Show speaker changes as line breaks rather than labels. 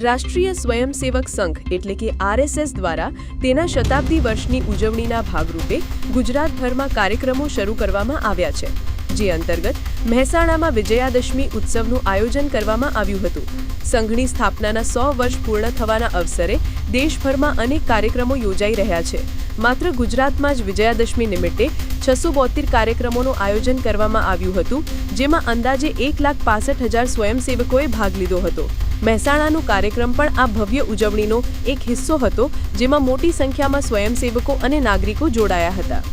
રાષ્ટ્રીય સ્વયંસેવક સંઘ એટલે કે આરએસએસ દ્વારા તેના શતાબ્દી વર્ષની ઉજવણીના ભાગરૂપે ગુજરાતભરમાં કાર્યક્રમો શરૂ કરવામાં આવ્યા છે, જે અંતર્ગત મહેસાણામાં વિજયાદશમી ઉત્સવનું આયોજન કરવામાં આવ્યું હતું। સંઘની સ્થાપનાના 100 વર્ષ પૂર્ણ થવાના અવસરે દેશભરમાં અનેક કાર્યક્રમો યોજાઈ રહ્યા છે। માત્ર ગુજરાતમાં જ વિજયાદશમી નિમિત્તે 672 કાર્યક્રમોનું આયોજન કરવામાં આવ્યું હતું, જેમાં અંદાજે 1,65,000 સ્વયંસેવકોએ ભાગ લીધો હતો। મહેસાણાનો કાર્યક્રમ પણ આ ભવ્ય ઉજવણીનો એક હિસ્સો હતો, જેમાં મોટી સંખ્યામાં સ્વયંસેવકો અને નાગરિકો જોડાયા હતા।